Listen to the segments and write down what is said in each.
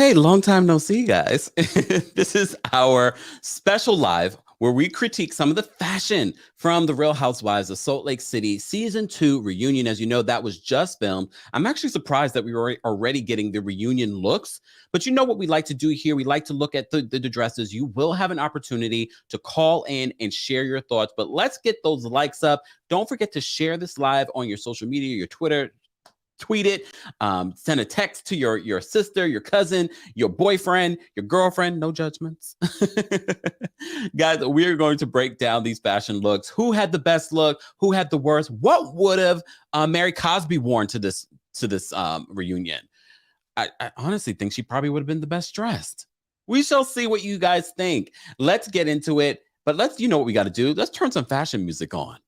Hey, long time no see, guys. This is our special live where we critique some of the fashion from the Real Housewives of Salt Lake City season 2 reunion. As you know, that was just filmed. I'm actually surprised that we were already getting the reunion looks, but you know what we like to do here? We like to look at the dresses. You will have an opportunity to call in and share your thoughts, but let's get those likes up. Don't forget to share this live on your social media, your Twitter, tweet it, send a text to your sister, your cousin, your boyfriend, your girlfriend. No judgments. Guys, we're going to break down these fashion looks. Who had the best look? Who had the worst? What would have Mary Cosby worn to this reunion? I honestly think she probably would have been the best dressed. We shall see what you guys think. Let's get into it. But you know what we got to do. Let's turn some fashion music on.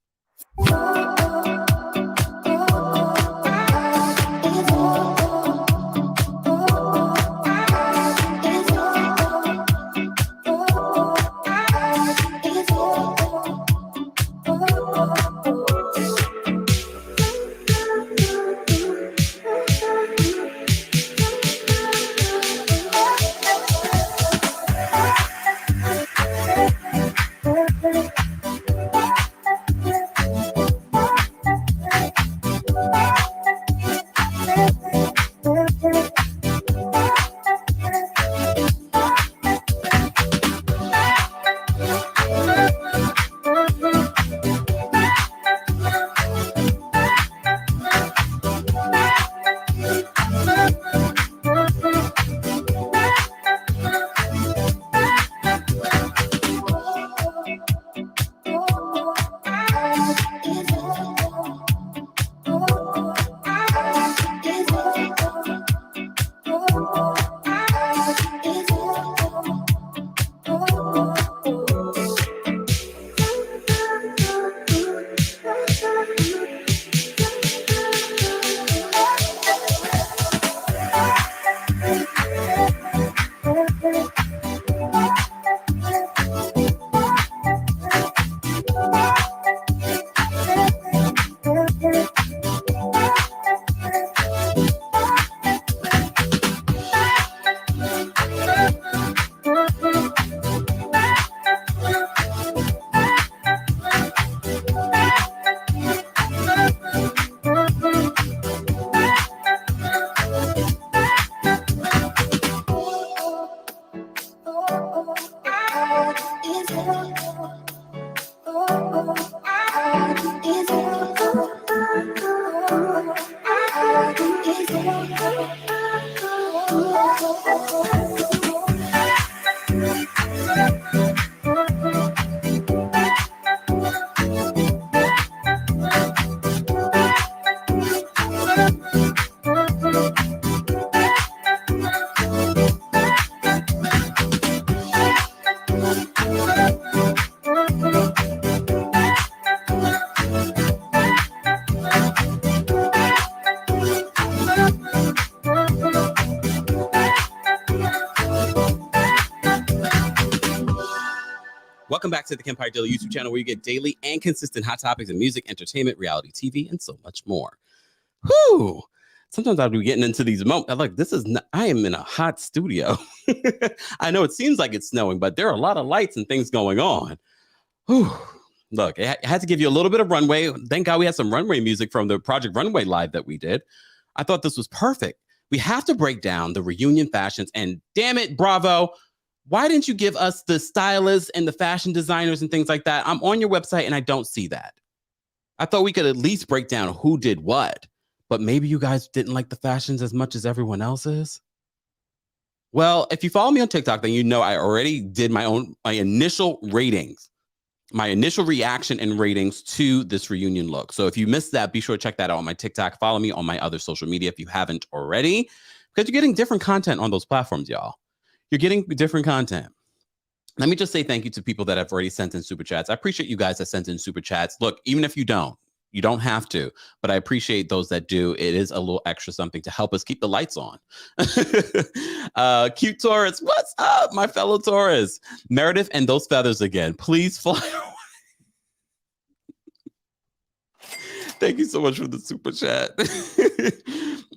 Welcome back to the Kempire Daily YouTube channel, where you get daily and consistent hot topics in music, entertainment, reality TV, and so much more. Whew. Sometimes I'll be getting into these moments. Like, I am in a hot studio. I know it seems like it's snowing, but there are a lot of lights and things going on. Whew. Look, I had to give you a little bit of runway. Thank God we had some runway music from the Project Runway Live that we did. I thought this was perfect. We have to break down the reunion fashions, and damn it, Bravo. Why didn't you give us the stylists and the fashion designers and things like that? I'm on your website and I don't see that. I thought we could at least break down who did what, but maybe you guys didn't like the fashions as much as everyone else is. Well, if you follow me on TikTok, then you know I already did my initial ratings, my initial reaction and ratings to this reunion look. So if you missed that, be sure to check that out on my TikTok. Follow me on my other social media if you haven't already, because you're getting different content on those platforms, y'all. You're getting different content. Let me just say thank you to people that have already sent in super chats. I appreciate you guys that sent in super chats. Look, even if you don't have to, but I appreciate those that do. It is a little extra something to help us keep the lights on. Cute Taurus, what's up, my fellow Taurus? Meredith and those feathers again. Please fly away. Thank you so much for the super chat.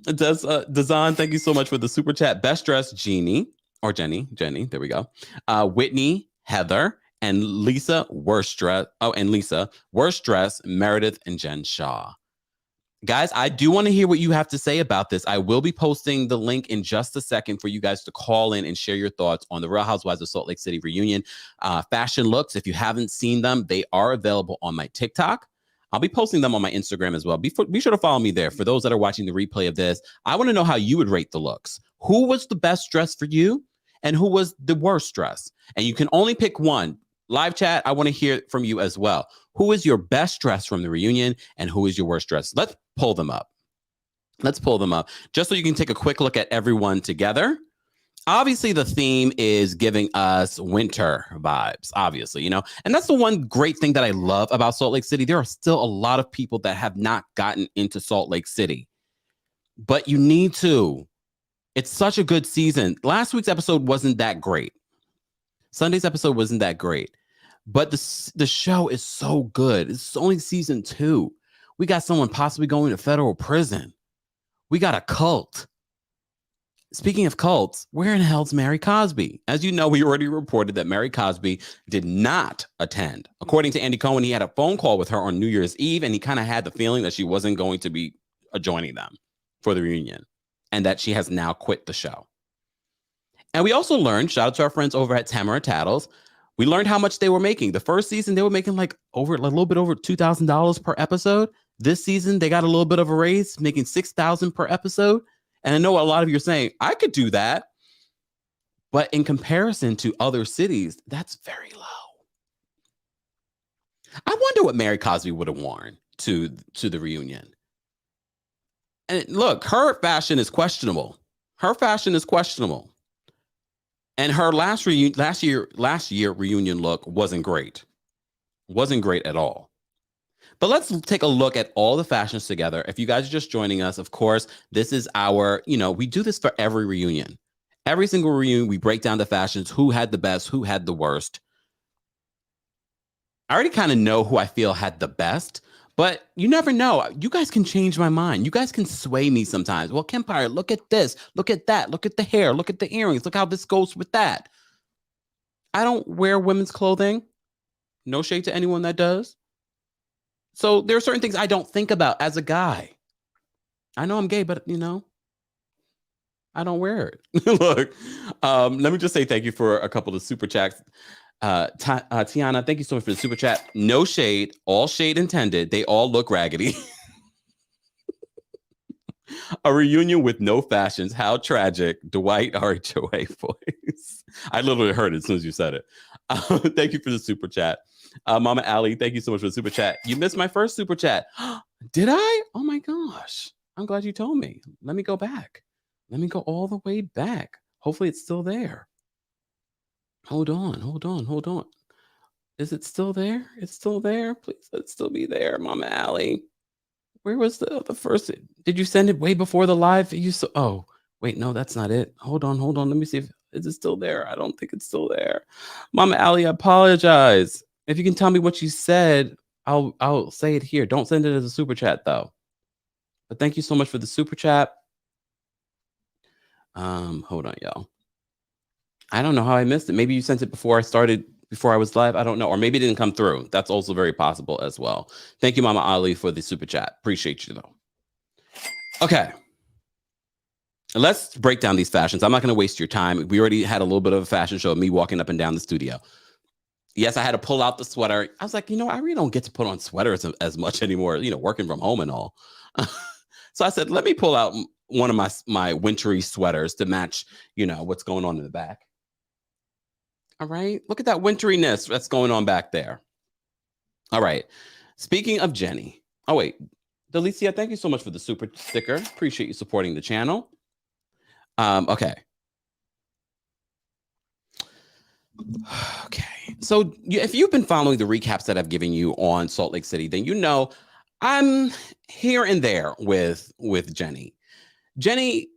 Dazan, thank you so much for the super chat. Best dressed Jeannie or Jenny. There we go. Whitney, Heather, and Lisa, worst dress. Oh, and Lisa, worst dress, Meredith, and Jen Shah. Guys, I do want to hear what you have to say about this. I will be posting the link in just a second for you guys to call in and share your thoughts on the Real Housewives of Salt Lake City reunion. Fashion looks, if you haven't seen them, they are available on my TikTok. I'll be posting them on my Instagram as well. Be sure to follow me there. For those that are watching the replay of this, I want to know how you would rate the looks. Who was the best dress for you? And who was the worst dress? And you can only pick one. Live chat, I want to hear from you as well. Who is your best dress from the reunion and who is your worst dress? Let's pull them up. Just so you can take a quick look at everyone together. Obviously, the theme is giving us winter vibes, obviously, and that's the one great thing that I love about Salt Lake City. There are still a lot of people that have not gotten into Salt Lake City, but you need to. It's such a good season. Last week's episode wasn't that great. Sunday's episode wasn't that great. But the show is so good. It's only season 2. We got someone possibly going to federal prison. We got a cult. Speaking of cults, where in the hell's Mary Cosby? As you know, we already reported that Mary Cosby did not attend. According to Andy Cohen, he had a phone call with her on New Year's Eve, and he kind of had the feeling that she wasn't going to be joining them for the reunion, and that she has now quit the show. And we also learned, shout out to our friends over at Tamara Tattles, we learned how much they were making. The first season, they were making a little bit over $2,000 per episode. This season, they got a little bit of a raise, making $6,000 per episode. And I know a lot of you are saying, I could do that. But in comparison to other cities, that's very low. I wonder what Mary Cosby would have worn to the reunion. And look, her fashion is questionable. And her last year reunion look wasn't great. Wasn't great at all. But let's take a look at all the fashions together. If you guys are just joining us, of course, this is our, we do this for every reunion. Every single reunion, we break down the fashions, who had the best, who had the worst. I already kind of know who I feel had the best, but you never know. You guys can change my mind. You guys can sway me sometimes. Well, Kempire, look at this, look at that, look at the hair, look at the earrings, look how this goes with that. I don't wear women's clothing. No shade to anyone that does. So there are certain things I don't think about as a guy. I know I'm gay, but I don't wear it. Look, let me just say thank you for a couple of super chats. Tiana, thank you so much for the super chat. No shade, all shade intended. They all look raggedy. A reunion with no fashions. How tragic. Dwight RHOA voice. I literally heard it as soon as you said it. Thank you for the super chat. Mama Allie, thank you so much for the super chat. You missed my first super chat. Did I? Oh my gosh. I'm glad you told me. Let me go back. Let me go all the way back. Hopefully it's still there. Hold on. Is it still there? It's still there. Please let it still be there, Mama Allie. Where was the first? Did you send it way before the live? Oh, wait, no, that's not it. Hold on. Let me see is it still there? I don't think it's still there. Mama Allie, I apologize. If you can tell me what you said, I'll say it here. Don't send it as a super chat though. But thank you so much for the super chat. Hold on, y'all. I don't know how I missed it. Maybe you sent it before I was live. I don't know. Or maybe it didn't come through. That's also very possible as well. Thank you, Mama Ali, for the super chat. Appreciate you, though. Okay. Let's break down these fashions. I'm not going to waste your time. We already had a little bit of a fashion show of me walking up and down the studio. Yes, I had to pull out the sweater. I was like, I really don't get to put on sweaters as much anymore, working from home and all. So I said, let me pull out one of my wintry sweaters to match, what's going on in the back. All right. Look at that winteriness that's going on back there. All right. Speaking of Jenny. Oh, wait. Delicia, thank you so much for the super sticker. Appreciate you supporting the channel. Okay. Okay. So if you've been following the recaps that I've given you on Salt Lake City, then I'm here and there with Jenny. Jenny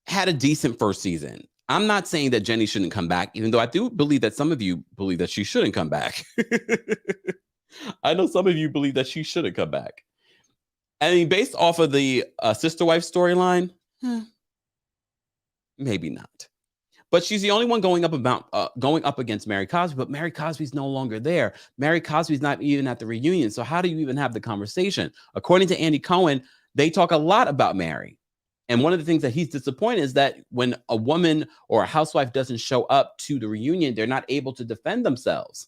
had a decent first season. I'm not saying that Jenny shouldn't come back, even though I do believe that some of you believe that she shouldn't come back. I know some of you believe that she shouldn't come back. I mean, based off of the sister wife storyline, Maybe not. But she's the only one going up against Mary Cosby, but Mary Cosby's no longer there. Mary Cosby's not even at the reunion. So how do you even have the conversation? According to Andy Cohen, they talk a lot about Mary. And one of the things that he's disappointed is that when a woman or a housewife doesn't show up to the reunion, they're not able to defend themselves.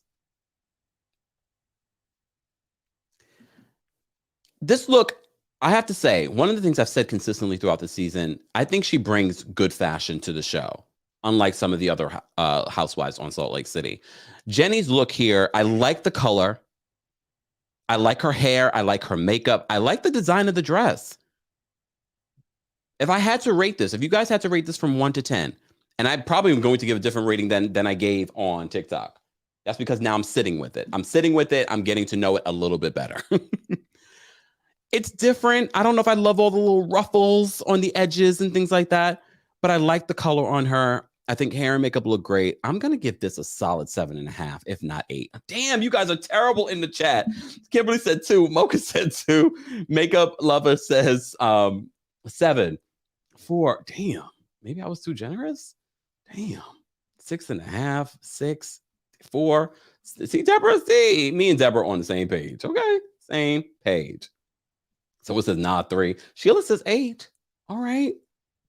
This look, I have to say, one of the things I've said consistently throughout the season, I think she brings good fashion to the show, unlike some of the other housewives on Salt Lake City. Jenny's look here, I like the color. I like her hair. I like her makeup. I like the design of the dress. If I had to rate this, if you guys had to rate this from 1 to 10, and I probably am going to give a different rating than I gave on TikTok. That's because now I'm sitting with it. I'm sitting with it. I'm getting to know it a little bit better. It's different. I don't know if I love all the little ruffles on the edges and things like that, but I like the color on her. I think hair and makeup look great. I'm going to give this a solid 7.5, if not 8. Damn, you guys are terrible in the chat. Kimberly said 2. Mocha said 2. Makeup Lover says 7. 4. Damn, maybe I was too generous. Damn, 6.5, 6, 4. See, Deborah, see, me and Deborah on the same page. Okay, same page. So it says 3. Sheila says 8. All right.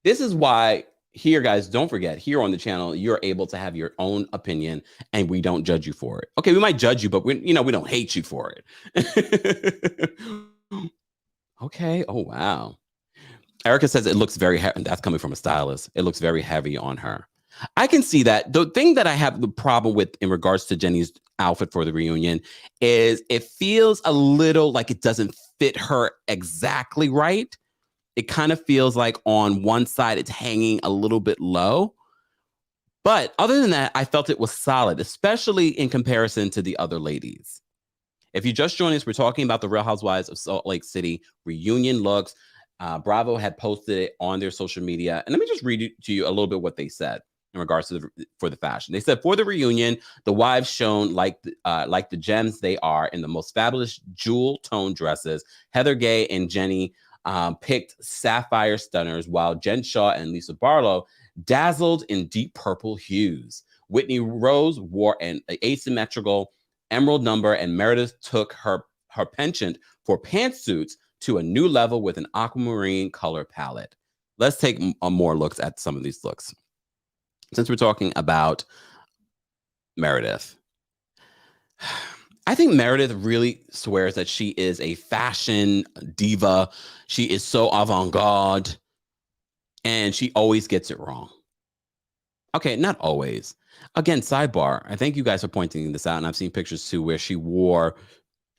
This is why here, guys, don't forget, here on the channel, you're able to have your own opinion and we don't judge you for it. Okay, we might judge you, but we don't hate you for it. Okay. Oh, wow. Erica says it looks very heavy. That's coming from a stylist. It looks very heavy on her. I can see that. The thing that I have the problem with in regards to Jenny's outfit for the reunion is it feels a little like it doesn't fit her exactly right. It kind of feels like on one side it's hanging a little bit low. But other than that, I felt it was solid, especially in comparison to the other ladies. If you just joined us, we're talking about the Real Housewives of Salt Lake City reunion looks. Bravo had posted it on their social media. And let me just read to you a little bit what they said in regards to for the fashion. They said, for the reunion, the wives shone like the gems they are in the most fabulous jewel tone dresses. Heather Gay and Jenny picked sapphire stunners, while Jen Shah and Lisa Barlow dazzled in deep purple hues. Whitney Rose wore an asymmetrical emerald number, and Meredith took her penchant for pantsuits to a new level with an aquamarine color palette. Let's take more looks at some of these looks. Since we're talking about Meredith, I think Meredith really swears that she is a fashion diva. She is so avant-garde, and she always gets it wrong. Okay, not always. Again, sidebar. I think you guys are pointing this out, and I've seen pictures too where she wore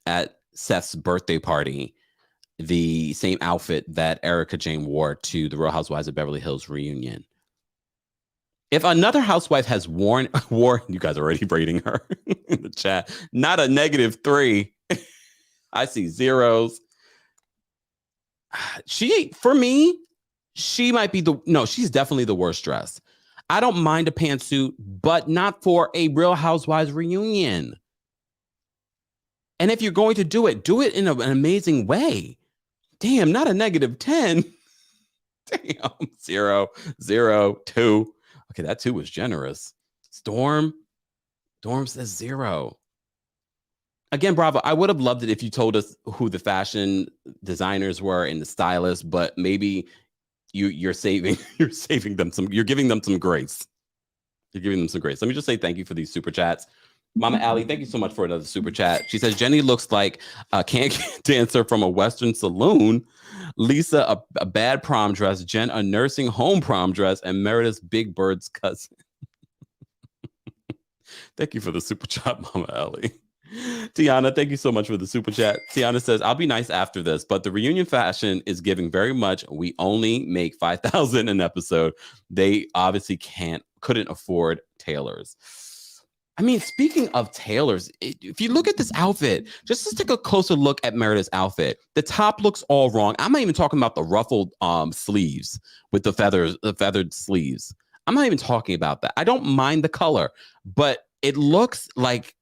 at Seth's birthday party the same outfit that Erica Jane wore to the Real Housewives of Beverly Hills reunion. If another housewife has worn, you guys are already rating her in the chat, not a -3. I see zeros. For me, she might be she's definitely the worst dressed. I don't mind a pantsuit, but not for a Real Housewives reunion. And if you're going to do it in an amazing way. Damn, not a -10. Damn, 0, 0, 2. Okay, that 2 was generous. Storm says 0. Again, Bravo, I would have loved it if you told us who the fashion designers were and the stylists, but maybe you're saving them some, you're giving them some grace. You're giving them some grace. Let me just say thank you for these super chats. Mama Allie, thank you so much for another super chat. She says, Jenny looks like a can-can dancer from a Western saloon. Lisa, a bad prom dress. Jen, a nursing home prom dress. And Meredith's Big Bird's cousin. Thank you for the super chat, Mama Allie. Tiana, thank you so much for the super chat. Tiana says, I'll be nice after this, but the reunion fashion is giving very much. We only make $5,000 an episode. They obviously couldn't afford tailors. I mean, speaking of tailors, if you look at this outfit, just take a closer look at Meredith's outfit. The top looks all wrong. I'm not even talking about the ruffled sleeves with the feathered sleeves. I'm not even talking about that. I don't mind the color, but it looks like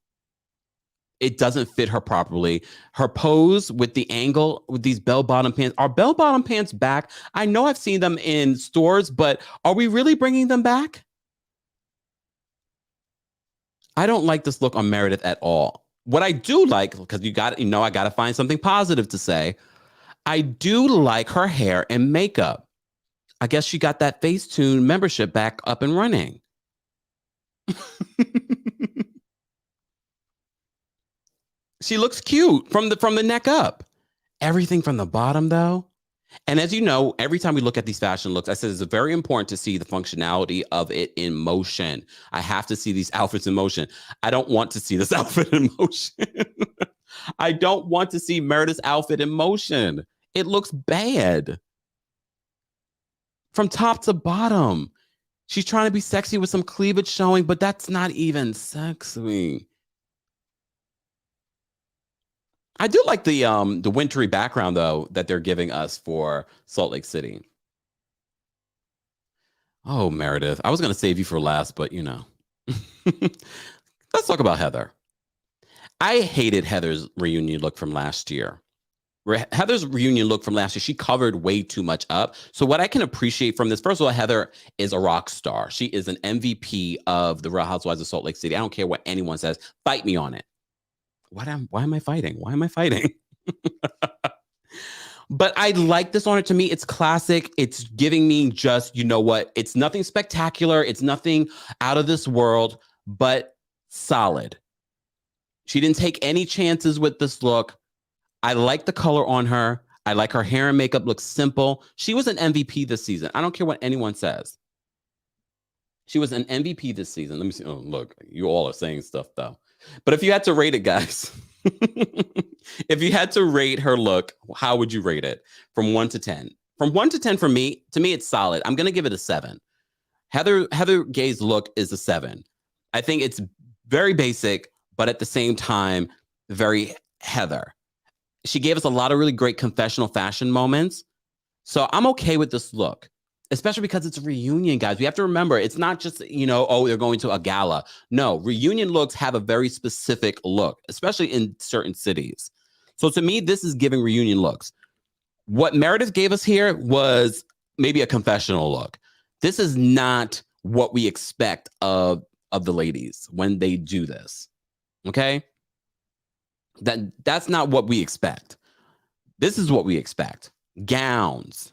It doesn't fit her properly. Her pose with the angle with these bell-bottom pants. Are bell-bottom pants back? I know I've seen them in stores, but are we really bringing them back? I don't like this look on Meredith at all. What I do like, because I got to find something positive to say. I do like her hair and makeup. I guess she got that Facetune membership back up and running. She looks cute from the neck up. Everything from the bottom, though. And as you know, every time we look at these fashion looks, I said it's very important to see the functionality of it in motion. I have to see these outfits in motion. I don't want to see this outfit in motion. I don't want to see Meredith's outfit in motion. It looks bad. From top to bottom. She's trying to be sexy with some cleavage showing, but that's not even sexy. I do like the wintry background, though, that they're giving us for Salt Lake City. Oh, Meredith. I was going to save you for last, but Let's talk about Heather. I hated Heather's reunion look from last year. Heather's reunion look from last year, she covered way too much up. So what I can appreciate from this, first of all, Heather is a rock star. She is an MVP of the Real Housewives of Salt Lake City. I don't care what anyone says. Fight me on it. Why am I fighting? Why am I fighting? But I like this on it. To me, it's classic. It's giving me just, what? It's nothing spectacular. It's nothing out of this world, but solid. She didn't take any chances with this look. I like the color on her. I like her hair and makeup looks simple. She was an MVP this season. I don't care what anyone says. She was an MVP this season. Let me see. Oh, look, you all are saying stuff, though. But if you had to rate it, guys, if you had to rate her look, how would you rate it from 1 to 10? From 1 to 10 for me, to me, it's solid. I'm going to give it a 7. Heather Gay's look is a 7. I think it's very basic, but at the same time, very Heather. She gave us a lot of really great confessional fashion moments. So I'm okay with this look, especially because it's a reunion, guys. We have to remember, it's not just, they're going to a gala. No, reunion looks have a very specific look, especially in certain cities. So to me, this is giving reunion looks. What Meredith gave us here was maybe a confessional look. This is not what we expect of the ladies when they do this. Okay? That's not what we expect. This is what we expect. Gowns.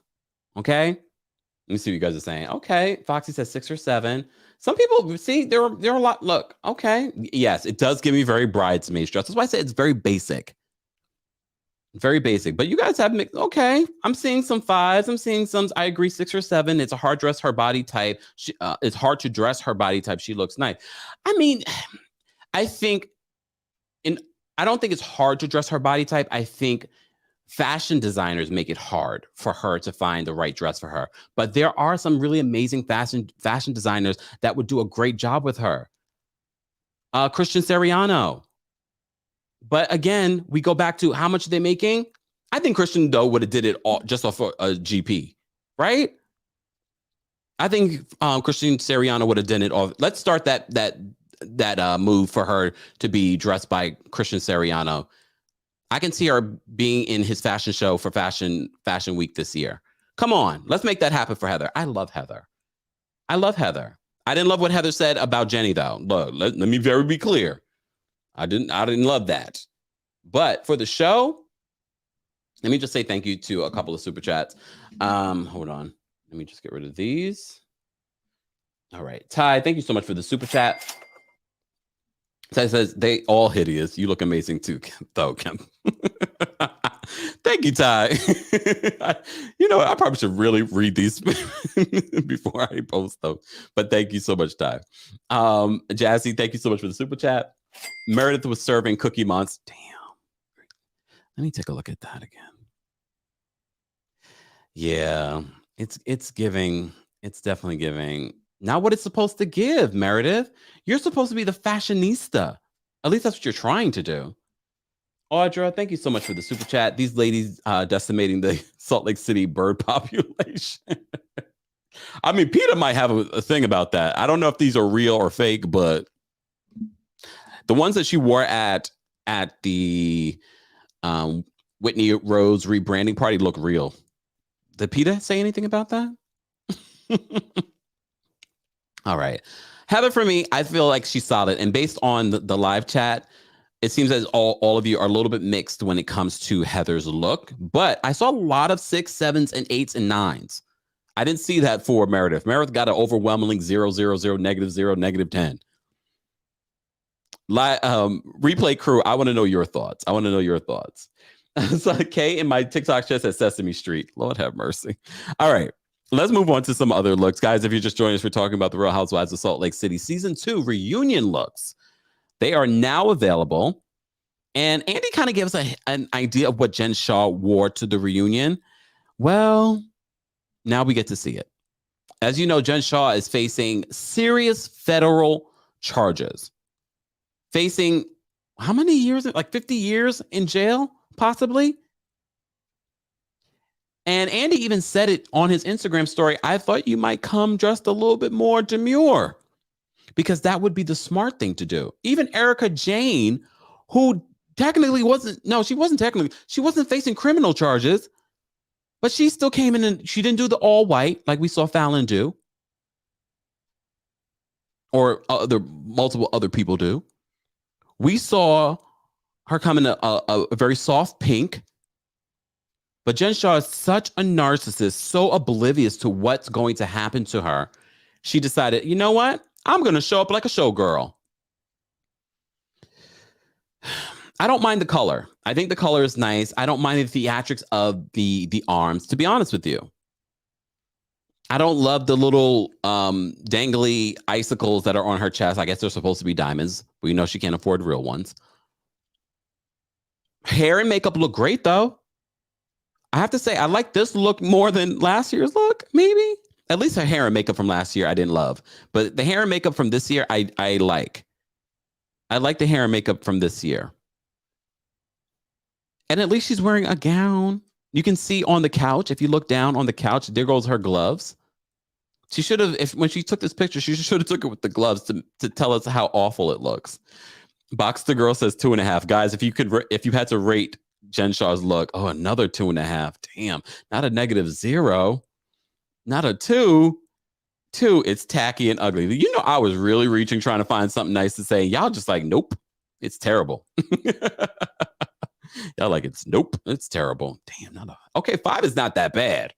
Okay? Let me see what you guys are saying. Okay, Foxy says 6 or 7. Some people see there are a lot. Look, okay. Yes, it does give me very bridesmaid dress. That's why I say it's very basic. Very basic. But you guys have okay. I'm seeing some 5s. I'm seeing some. I agree, 6 or 7. It's a hard dress her body type. It's hard to dress her body type. She looks nice. I mean, I don't think it's hard to dress her body type. I think fashion designers make it hard for her to find the right dress for her. But there are some really amazing fashion designers that would do a great job with her. Christian Siriano. But again, we go back to how much are they making? I think Christian, though, would have did it all just off a GP, right? I think Christian Siriano would have done it off. Let's start that move for her to be dressed by Christian Siriano. I can see her being in his fashion show for Fashion Week this year. Come on, let's make that happen for Heather. I love Heather. I didn't love what Heather said about Jenny, though. Look, let me be clear. I didn't love that. But for the show, let me just say thank you to a couple of super chats. Hold on. Let me just get rid of these. All right. Ty, thank you so much for the super chat. Ty says, they all hideous. You look amazing too, though, Kemp. Thank you, Ty. I probably should really read these before I post them. But thank you so much, Ty. Jazzy, thank you so much for the super chat. Meredith was serving Cookie Monster. Damn. Let me take a look at that again. Yeah, it's giving. It's definitely giving. Not what it's supposed to give, Meredith. You're supposed to be the fashionista. At least that's what you're trying to do. Audra, thank you so much for the super chat. These ladies decimating the Salt Lake City bird population. I mean, PETA might have a thing about that. I don't know if these are real or fake, but the ones that she wore at at the Whitney Rose rebranding party look real. Did PETA say anything about that? All right. Heather, for me, I feel like she's solid. And based on the live chat, it seems as all of you are a little bit mixed when it comes to Heather's look. But I saw a lot of 6, 7s, and 8s and 9s. I didn't see that for Meredith. Meredith got an overwhelming 0, 0, 0, -0, -10. Replay crew, I want to know your thoughts. So Kay in my TikTok chat says Sesame Street. Lord have mercy. All right. Let's move on to some other looks. Guys, if you're just joining us, we're talking about the Real Housewives of Salt Lake City Season 2 reunion looks. They are now available. And Andy kind of gives an idea of what Jen Shah wore to the reunion. Well, now we get to see it. As you know, Jen Shah is facing serious federal charges. Facing how many years? Like 50 years in jail, possibly? And Andy even said it on his Instagram story. I thought you might come dressed a little bit more demure, because that would be the smart thing to do. Even Erica Jane, who technically she wasn't facing criminal charges, but she still came in and she didn't do the all white like we saw Fallon do, or multiple other people do. We saw her come in a very soft pink. But Jen Shah is such a narcissist, so oblivious to what's going to happen to her. She decided, you know what? I'm going to show up like a showgirl. I don't mind the color. I think the color is nice. I don't mind the theatrics of the arms, to be honest with you. I don't love the little dangly icicles that are on her chest. I guess they're supposed to be diamonds. We know she can't afford real ones. Hair and makeup look great, though. I have to say, I like this look more than last year's look, maybe. At least her hair and makeup from last year, I didn't love. But the hair and makeup from this year, I like. I like the hair and makeup from this year. And at least she's wearing a gown. You can see on the couch, if you look down on the couch, there goes her gloves. She should have, when she took this picture, she should have took it with the gloves to tell us how awful it looks. Box the Girl says 2.5. Guys, if you had to rate Jen Shah's look, another 2.5. Damn, not a -0, not a 2. 2, it's tacky and ugly. You know, I was really reaching, trying to find something nice to say. Y'all just like, nope, it's terrible. Y'all like, nope, it's terrible. Damn, okay, 5 is not that bad.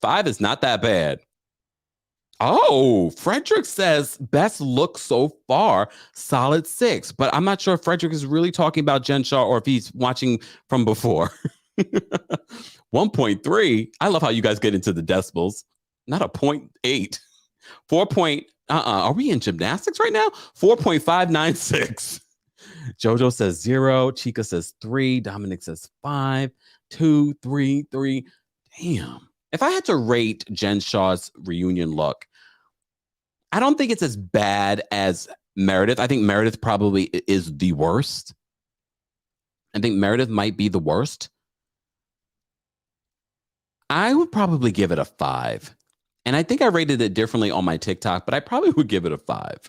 5 is not that bad. Oh, Frederick says best look so far, solid 6. But I'm not sure if Frederick is really talking about Jen Shah or if he's watching from before. 1.3. I love how you guys get into the decibels. Not a 0.8. 4. Are we in gymnastics right now? 4.596. Jojo says 0. Chica says 3. Dominic says 5. 2, 3, 3. Damn. If I had to rate Jen Shah's reunion look, I don't think it's as bad as Meredith. I think Meredith probably is the worst. I think Meredith might be the worst. I would probably give it a 5. And I think I rated it differently on my TikTok, but I probably would give it a 5.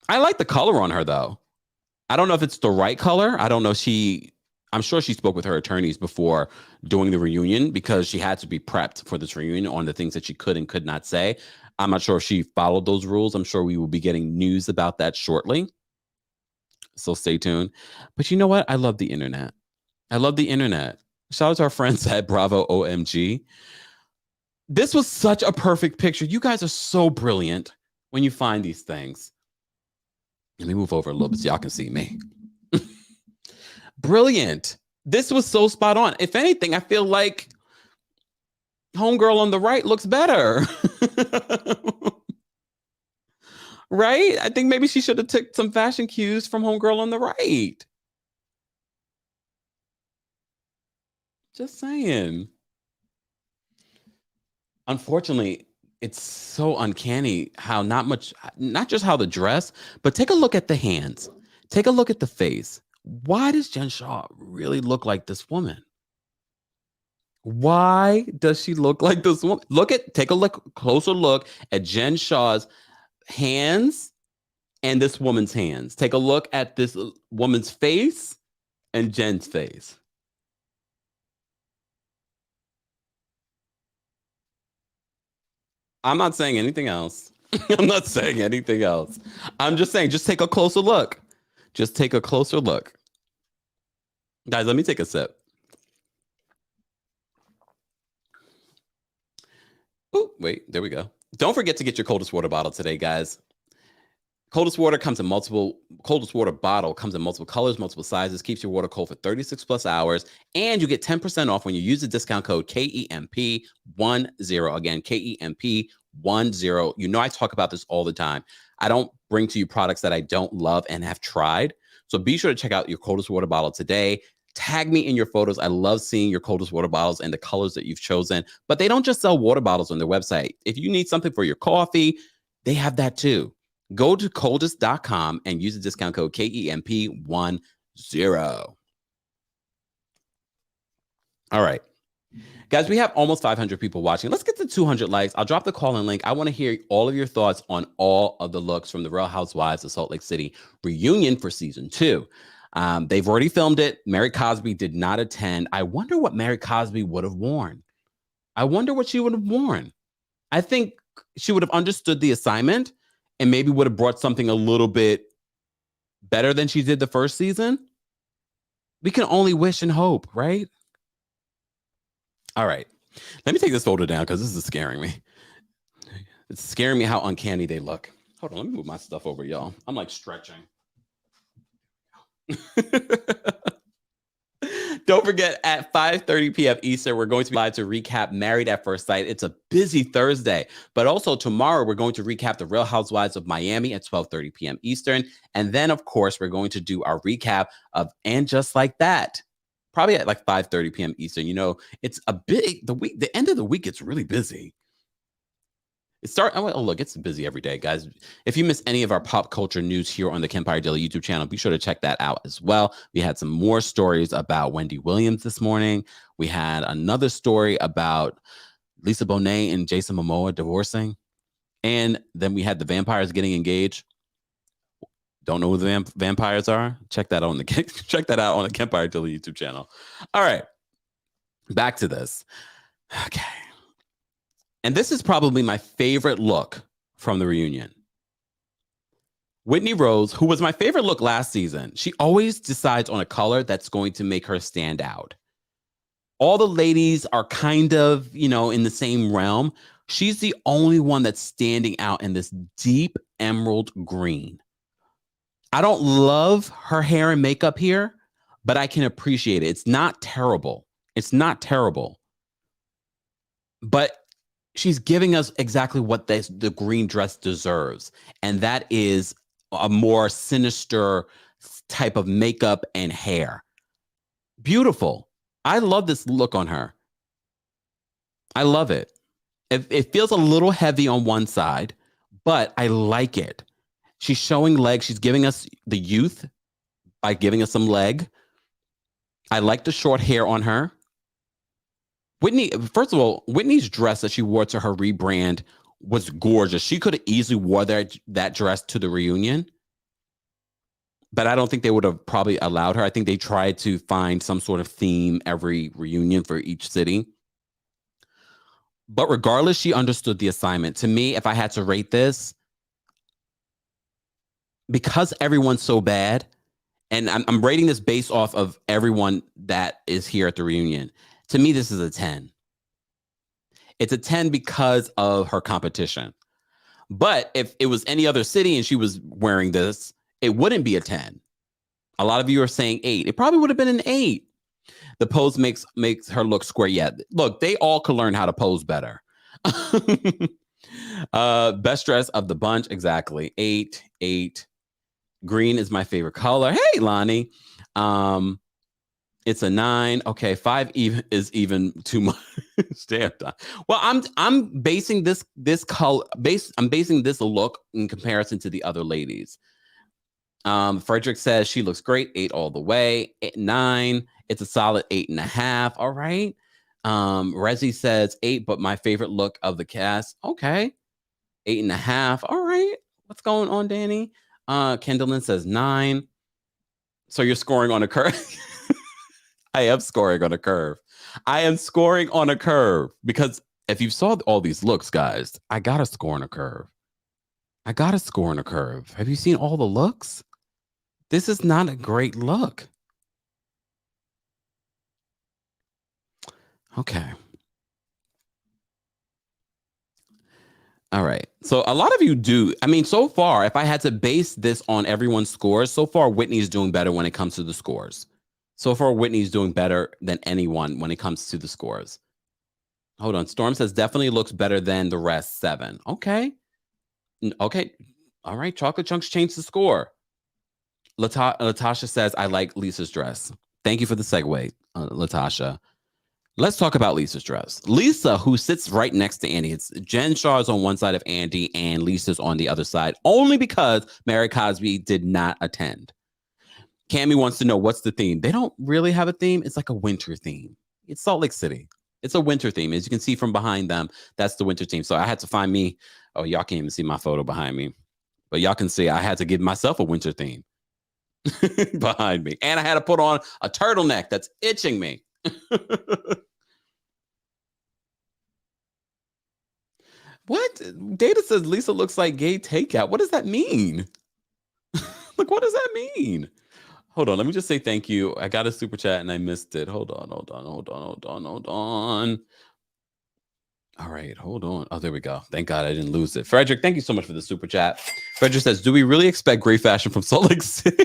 I like the color on her, though. I don't know if it's the right color. I don't know. I'm sure she spoke with her attorneys before doing the reunion, because she had to be prepped for this reunion on the things that she could and could not say. I'm not sure if she followed those rules. I'm sure we will be getting news about that shortly. So stay tuned. But you know what? I love the internet. Shout out to our friends at Bravo OMG. This was such a perfect picture. You guys are so brilliant when you find these things. Let me move over a little bit so y'all can see me. Brilliant. This was so spot on. If anything, I feel like homegirl on the right looks better. Right? I think maybe she should have took some fashion cues from homegirl on the right. Just saying. Unfortunately, it's so uncanny how not just how the dress, but take a look at the hands. Take a look at the face. Why does Jen Shah really look like this woman? Why does she look like this woman? Take a closer look at Jen Shah's hands and this woman's hands. Take a look at this woman's face and Jen's face. I'm not saying anything else. I'm not saying anything else. I'm just saying, just take a closer look. Just take a closer look. Guys, let me take a sip. Oh, wait, there we go. Don't forget to get your coldest water bottle today, guys. Coldest water bottle comes in multiple colors, multiple sizes, keeps your water cold for 36 plus hours, and you get 10% off when you use the discount code KEMP10. Again, KEMP10. You know I talk about this all the time. I don't bring to you products that I don't love and have tried. So be sure to check out your coldest water bottle today. Tag me in your photos. I love seeing your coldest water bottles and the colors that you've chosen. But they don't just sell water bottles on their website. If you need something for your coffee, they have that too. Go to coldest.com and use the discount code KEMP10. All right. Guys, we have almost 500 people watching. Let's get to 200 likes. I'll drop the call-in link. I want to hear all of your thoughts on all of the looks from the Real Housewives of Salt Lake City reunion for season 2. They've already filmed it. Mary Cosby did not attend. I wonder what Mary Cosby would have worn. I wonder what she would have worn. I think she would have understood the assignment and maybe would have brought something a little bit better than she did the first season. We can only wish and hope, right? All right. Let me take this photo down because this is scaring me. It's scaring me how uncanny they look. Hold on, let me move my stuff over, y'all. I'm like stretching. Don't forget, at 5:30 p.m. Eastern, we're going to be live to recap Married at First Sight. It's a busy Thursday, but also tomorrow we're going to recap The Real Housewives of Miami at 12:30 p.m. Eastern. And then, of course, we're going to do our recap of And Just Like That, probably at like 5:30 p.m. Eastern. You know, it's a big, the end of the week, it's really busy. Look, it's busy every day, guys. If you miss any of our pop culture news here on the Kempire Daily YouTube channel, be sure to check that out as well. We had some more stories about Wendy Williams this morning. We had another story about Lisa Bonet and Jason Momoa divorcing. And then we had the vampires getting engaged. Don't know who the vampires are? Check that out on the Kempire Daily YouTube channel. All right, back to this. Okay. And this is probably my favorite look from the reunion. Whitney Rose, who was my favorite look last season, she always decides on a color that's going to make her stand out. All the ladies are kind of, in the same realm. She's the only one that's standing out in this deep emerald green. I don't love her hair and makeup here, but I can appreciate it. It's not terrible. But she's giving us exactly what the green dress deserves. And that is a more sinister type of makeup and hair. Beautiful. I love this look on her. I love it. It feels a little heavy on one side, but I like it. She's showing legs. She's giving us the youth by giving us some leg. I like the short hair on her. Whitney, first of all, Whitney's dress that she wore to her rebrand was gorgeous. She could have easily wore that dress to the reunion, but I don't think they would have probably allowed her. I think they tried to find some sort of theme every reunion for each city. But regardless, she understood the assignment. To me, if I had to rate this, because everyone's so bad, and I'm rating this based off of everyone that is here at the reunion, to me, this is a 10. It's a 10 because of her competition. But if it was any other city and she was wearing this, it wouldn't be a 10. A lot of you are saying 8. It probably would have been an 8. The pose makes her look square. Yeah, look, they all could learn how to pose better. Best dress of the bunch, exactly. 8. Green is my favorite color. Hey, Lonnie. It's a 9. Okay, 5 is even too much. Damn. Well, I'm basing this color I'm basing this look in comparison to the other ladies. Frederick says she looks great. 8 all the way. 9. It's a solid 8.5. All right. Rezi says 8, but my favorite look of the cast. Okay. 8.5. All right. What's going on, Danny? Kendallin says 9. So you're scoring on a curve. I am scoring on a curve. I am scoring on a curve because if you saw all these looks, guys, I got to score on a curve. I got to score on a curve. Have you seen all the looks? This is not a great look. Okay. All right. So a lot of you do. I mean, so far, if I had to base this on everyone's scores, so far Whitney's doing better when it comes to the scores. So far, Whitney's doing better than anyone when it comes to the scores. Hold on. Storm says definitely looks better than the rest. 7. Okay. Okay. All right. Chocolate Chunks changed the score. Latasha says, I like Lisa's dress. Thank you for the segue, Latasha. Let's talk about Lisa's dress. Lisa, who sits right next to Andy. It's Jen Shah is on one side of Andy and Lisa's on the other side, only because Mary Cosby did not attend. Cammie wants to know what's the theme. They don't really have a theme. It's like a winter theme. It's Salt Lake City. It's a winter theme. As you can see from behind them, that's the winter theme. So I had to find me. Oh, y'all can't even see my photo behind me. But y'all can see I had to give myself a winter theme behind me. And I had to put on a turtleneck that's itching me. What? Data says Lisa looks like gay takeout. What does that mean? Like, what does that mean? Hold on. Let me just say thank you. I got a super chat and I missed it. Hold on. All right, hold on. Oh, there we go. Thank God I didn't lose it. Frederick, thank you so much for the super chat. Frederick says, do we really expect great fashion from Salt Lake City?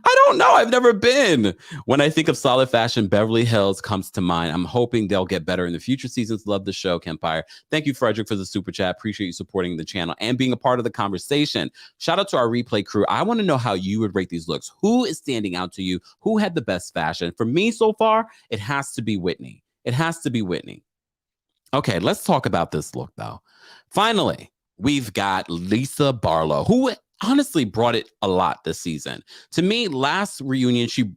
I don't know. I've never been. When I think of solid fashion, Beverly Hills comes to mind. I'm hoping they'll get better in the future seasons. Love the show, Kempire. Thank you, Frederick, for the super chat. Appreciate you supporting the channel and being a part of the conversation. Shout out to our replay crew. I want to know how you would rate these looks. Who is standing out to you? Who had the best fashion? For me so far, it has to be Whitney. It has to be Whitney. Okay, let's talk about this look, though. Finally, we've got Lisa Barlow, who honestly brought it a lot this season. To me, last reunion, she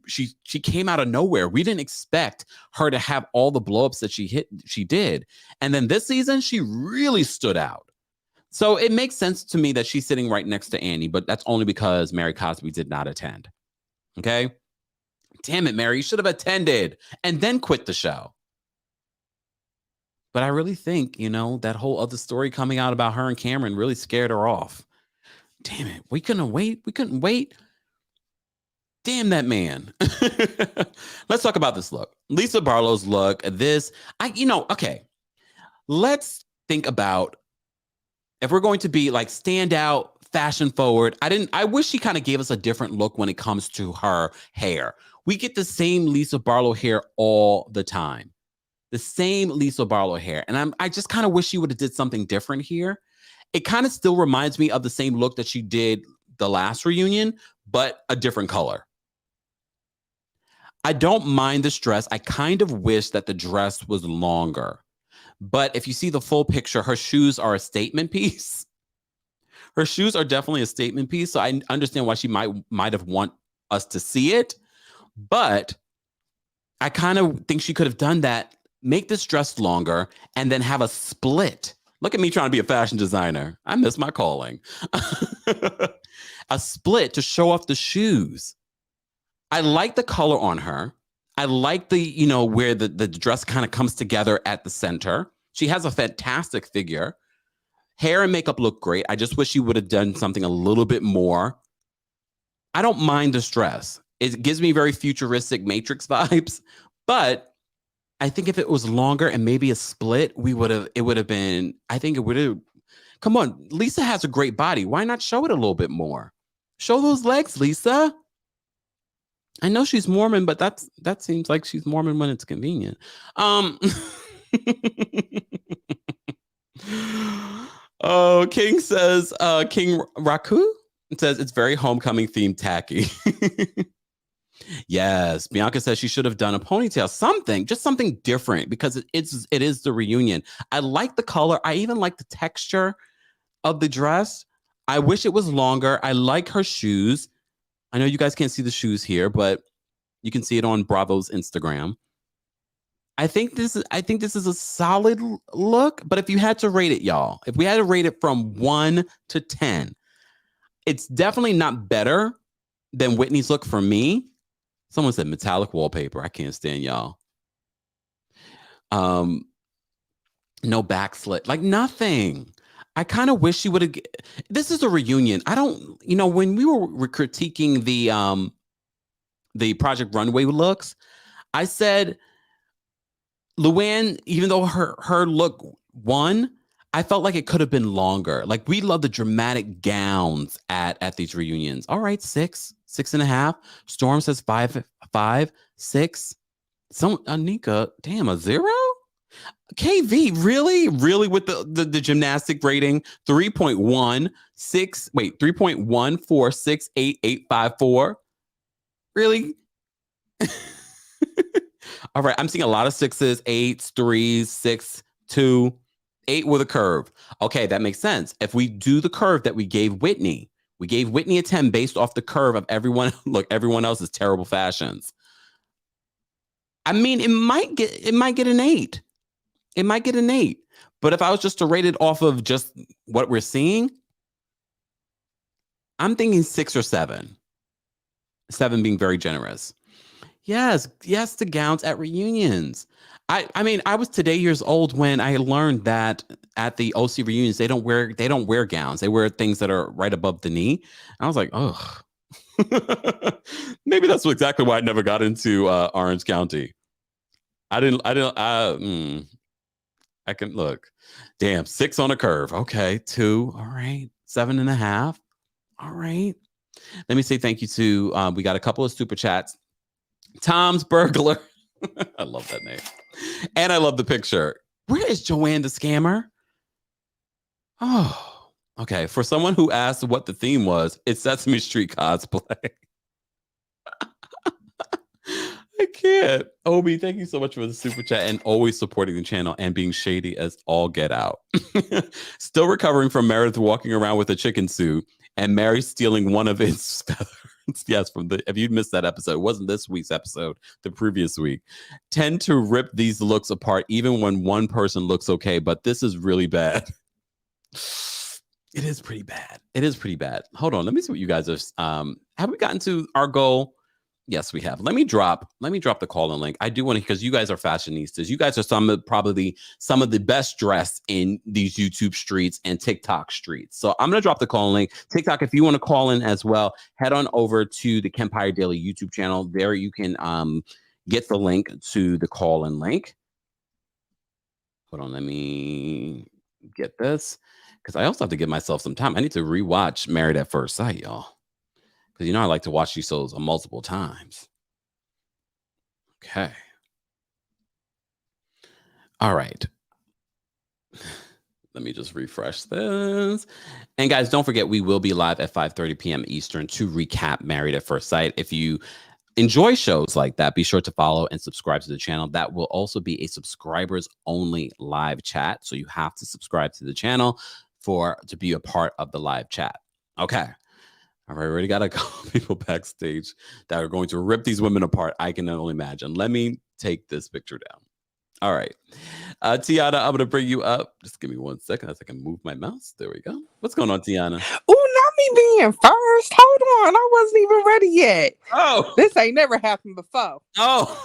came out of nowhere. We didn't expect her to have all the blowups that she did. And then this season, she really stood out. So it makes sense to me that she's sitting right next to Annie, but that's only because Mary Cosby did not attend. Okay? Damn it, Mary, you should have attended and then quit the show. But I really think, that whole other story coming out about her and Cameron really scared her off. Damn it. We couldn't wait. Damn that man. Let's talk about this look. Lisa Barlow's look. Okay. Let's think about if we're going to be like stand out, fashion forward. I wish she kind of gave us a different look when it comes to her hair. We get the same Lisa Barlow hair all the time. The same Lisa Barlow hair. And I just kind of wish she would have did something different here. It kind of still reminds me of the same look that she did the last reunion, but a different color. I don't mind this dress. I kind of wish that the dress was longer. But if you see the full picture, her shoes are a statement piece. Her shoes are definitely a statement piece. So I understand why she might have want us to see it. But I kind of think she could have done that. Make this dress longer and then have a split. Look at me trying to be a fashion designer. I miss my calling. A split to show off the shoes. I like the color on her. I like the, where the dress kind of comes together at the center. She has a fantastic figure. Hair and makeup look great. I just wish she would have done something a little bit more. I don't mind this dress. It gives me very futuristic Matrix vibes, but I think if it was longer and maybe a split, it would have been, come on, Lisa has a great body. Why not show it a little bit more? Show those legs, Lisa. I know she's Mormon, but that seems like she's Mormon when it's convenient. Oh, King says, King Raku says it's very homecoming themed tacky. Yes, Bianca says she should have done a ponytail, just something different because it is the reunion. I like the color. I even like the texture of the dress. I wish it was longer. I like her shoes. I know you guys can't see the shoes here, but you can see it on Bravo's Instagram. I think this is a solid look, but if you had to rate it, y'all, if we had to rate it from 1 to 10, It's definitely not better than Whitney's look for me. Someone said metallic wallpaper. I can't stand y'all. No backslit, like nothing. I kind of wish she would have. This is a reunion. I don't, when we were critiquing the Project Runway looks, I said Luann, even though her look won, I felt like it could have been longer. Like, we love the dramatic gowns at these reunions. All right, 6.5. Storm says 5, 6. Some Anika, damn, a 0. KV, really with the gymnastic rating 3.1468854. Really? All right, I'm seeing a lot of 6s, 8s, 3s, 6, 2, 8 with a curve. Okay, that makes sense. If we do the curve that we gave Whitney a 10 based off the curve of everyone. Look, everyone else's terrible fashions. I mean, it might get an 8. It might get an 8. But if I was just to rate it off of just what we're seeing, I'm thinking 6 or 7. 7 being very generous. Yes, the gowns at reunions. I mean, I was today years old when I learned that at the OC reunions they don't wear gowns. They wear things that are right above the knee. And I was like, oh, maybe that's exactly why I never got into Orange County. I can look. Damn, 6 on a curve. Okay, 2. All right, 7.5. All right. Let me say thank you to we got a couple of super chats. Tom's Burglar. I love that name. And I love the picture. Where is Joanne the Scammer? Oh, okay. For someone who asked what the theme was, it's Sesame Street cosplay. I can't. Obi, thank you so much for the super chat and always supporting the channel and being shady as all get out. Still recovering from Meredith walking around with a chicken suit and Mary stealing one of his feathers. Yes, if you missed that episode, it wasn't this week's episode, the previous week. Tend to rip these looks apart even when one person looks okay, but this is really bad. It is pretty bad. Hold on, let me see what you guys are. Have we gotten to our goal? Yes, we have. Let me drop the call-in link. I do want to, because you guys are fashionistas. You guys are probably some of the best dressed in these YouTube streets and TikTok streets. So I'm going to drop the call-in link. TikTok, if you want to call in as well, head on over to the Kempire Daily YouTube channel. There you can get the link to the call-in link. Hold on, let me get this, because I also have to give myself some time. I need to rewatch Married at First Sight, y'all. Because I like to watch these shows multiple times. Okay. All right. Let me just refresh this. And guys, don't forget, we will be live at 5:30 p.m. Eastern to recap Married at First Sight. If you enjoy shows like that, be sure to follow and subscribe to the channel. That will also be a subscribers only live chat. So you have to subscribe to the channel to be a part of the live chat. Okay. All right, we already got a couple people backstage that are going to rip these women apart. I can only imagine. Let me take this picture down. All right. Tiana, I'm going to bring you up. Just give me 1 second as I can move my mouse. There we go. What's going on, Tiana? Oh, not me being first. Hold on. I wasn't even ready yet. Oh. This ain't never happened before. Oh.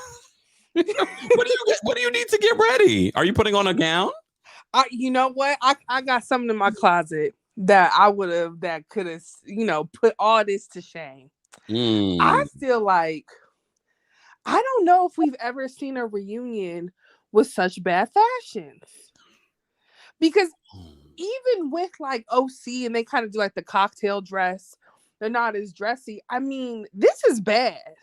What do you need to get ready? Are you putting on a gown? You know what? I got something in my closet that could have, put all this to shame. I feel like, I don't know if we've ever seen a reunion with such bad fashions. Because even with like OC and they kind of do like the cocktail dress, they're not as dressy. I mean, this is bad.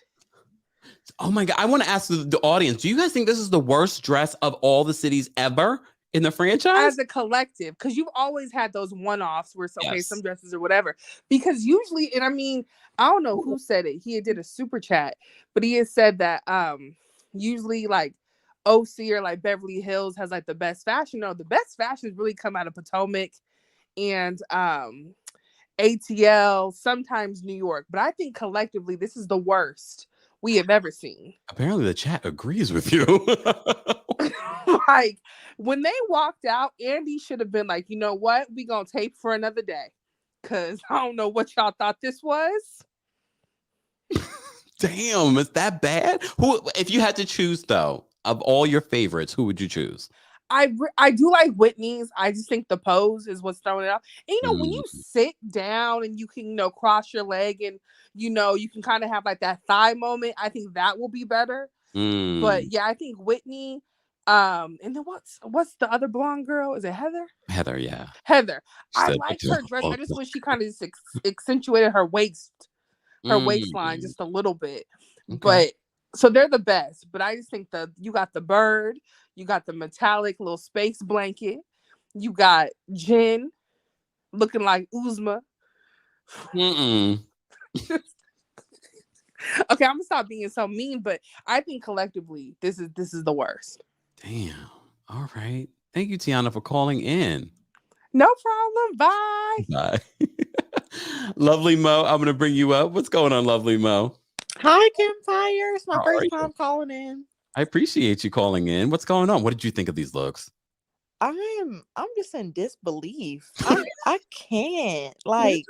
Oh my God. I want to ask the audience, do you guys think this is the worst dress of all the cities ever in the franchise? As a collective, because you've always had those one-offs where it's okay, some dresses or whatever. Because usually, and I mean, I don't know who said it. He did a super chat, but he had said that usually like OC or like Beverly Hills has like the best fashion. No, the best fashions really come out of Potomac and ATL, sometimes New York. But I think collectively, this is the worst we have ever seen. Apparently the chat agrees with you. Like, when they walked out, Andy should have been like, you know what? We gonna tape for another day. because I don't know what y'all thought this was. Damn, is that bad? Who, if you had to choose though, of all your favorites, who would you choose? I do like Whitney's. I just think the pose is what's throwing it out. And when you sit down and you can, cross your leg and you can kind of have like that thigh moment, I think that will be better. But yeah, I think Whitney. And then what's the other blonde girl? Is it Heather? Heather, yeah. Heather. I liked her dress. I just wish she kind of just accentuated her waistline just a little bit. Okay. But so they're the best. But I just think you got the bird, you got the metallic little space blanket, you got Jen looking like Uzma. Okay, I'm gonna stop being so mean, but I think collectively this is the worst. Damn. All right. Thank you, Tiana, for calling in. No problem. Bye. Bye. Lovely Mo, I'm going to bring you up. What's going on, Lovely Mo? Hi, Kempire. It's my first time calling in. I appreciate you calling in. What's going on? What did you think of these looks? I'm just in disbelief. I can't. Like,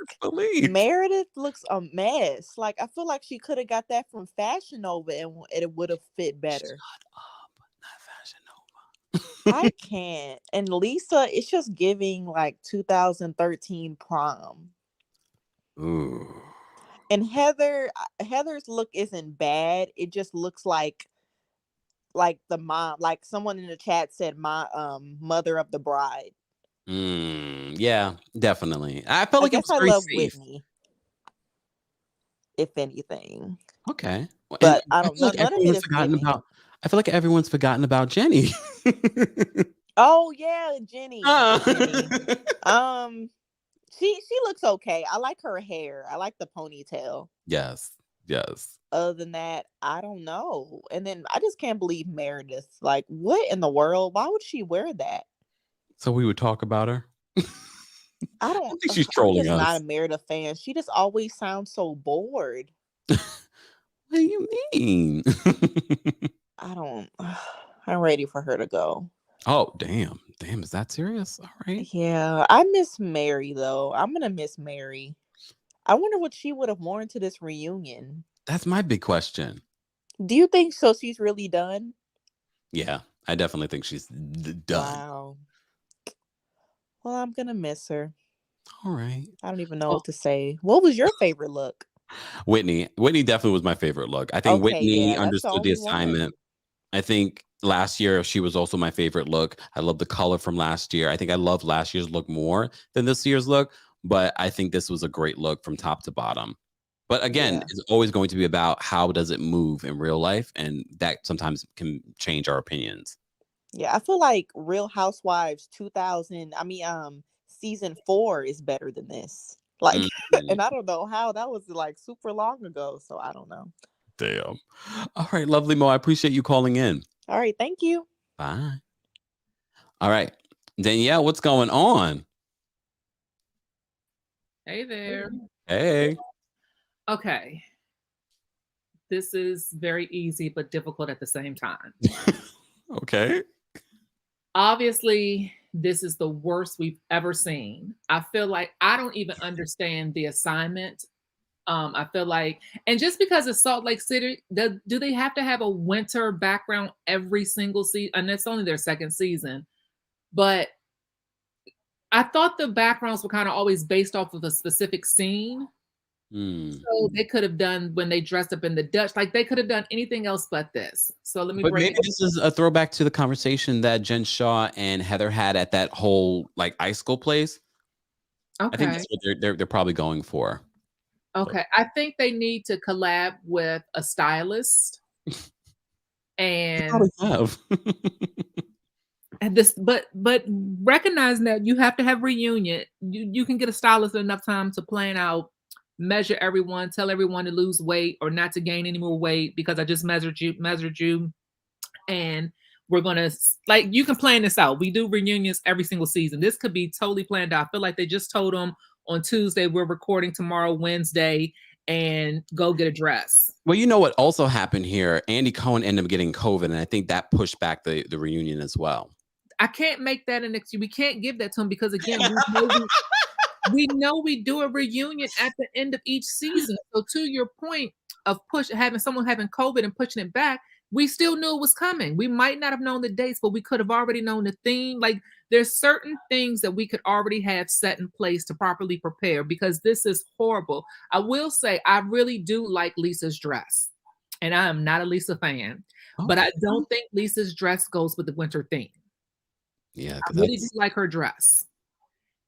Meredith looks a mess. Like, I feel like she could have got that from Fashion Nova and it would have fit better. Shut up. Not Fashion Nova. I can't. And Lisa, it's just giving like 2013 prom. Ooh. And Heather's look isn't bad. It just looks like the mom, like someone in the chat said, my mother of the bride. Yeah, definitely. I felt like it was very love safe. Whitney, if anything. Okay, but I don't know. None of it is forgotten about. I feel like everyone's forgotten about Jenny. Oh yeah, Jenny. She looks okay. I like her hair. I like the ponytail. Yes. Other than that, I don't know. And then I just can't believe Meredith. Like, what in the world? Why would she wear that? So we would talk about her. I don't think she's trolling us. I'm not a Meredith fan. She just always sounds so bored. What do you mean? I'm ready for her to go. Oh, damn, is that serious? All right. Yeah, I miss Mary though. I'm gonna miss Mary. I wonder what she would have worn to this reunion. That's my big question. Do you think so? She's really done? Yeah, I definitely think she's done. Wow. Well, I'm gonna miss her. All right. I don't even know what to say. What was your favorite look? Whitney definitely was my favorite look. I think Whitney understood the assignment. I think last year she was also my favorite look. I love the color from last year. I think I love last year's look more than this year's look, but I think this was a great look from top to bottom. But again, it's always going to be about how does it move in real life, and that sometimes can change our opinions. Yeah, I feel like Real Housewives season 4 is better than this. Like, and I don't know how, that was like super long ago, so I don't know. Damn. All right, Lovely Mo, I appreciate you calling in. All right, thank you. Bye. All right, Danielle, what's going on? Hey there. Hey. Okay. This is very easy, but difficult at the same time. Okay. Obviously, this is the worst we've ever seen. I feel like I don't even understand the assignment. I feel like, and just because it's Salt Lake City, do they have to have a winter background every single season? And that's only their second season. But I thought the backgrounds were kind of always based off of a specific scene. So they could have done when they dressed up in the Dutch, like they could have done anything else but this. So let me. But maybe this is a throwback to the conversation that Jen Shah and Heather had at that whole like ice school place. Okay. I think that's what they're probably going for. Okay, I think they need to collab with a stylist, and have. and this, but recognizing that you have to have reunion. You can get a stylist enough time to plan out, measure everyone, tell everyone to lose weight or not to gain any more weight because I just measured you, and we're gonna like you can plan this out. We do reunions every single season. This could be totally planned out. I feel like they just told them on Tuesday we're recording tomorrow, Wednesday, and go get a dress. Well, you know what also happened here? Andy Cohen ended up getting COVID, and I think that pushed back the reunion as well. I can't make that an excuse. We can't give that to him because again, we know we do a reunion at the end of each season. So to your point of having COVID and pushing it back, we still knew it was coming. We might not have known the dates, but we could have already known the theme. Like there's certain things that we could already have set in place to properly prepare, because this is horrible. I will say I really do like Lisa's dress, and I am not a Lisa fan, but I don't think Lisa's dress goes with the winter theme. Yeah, I really do like her dress.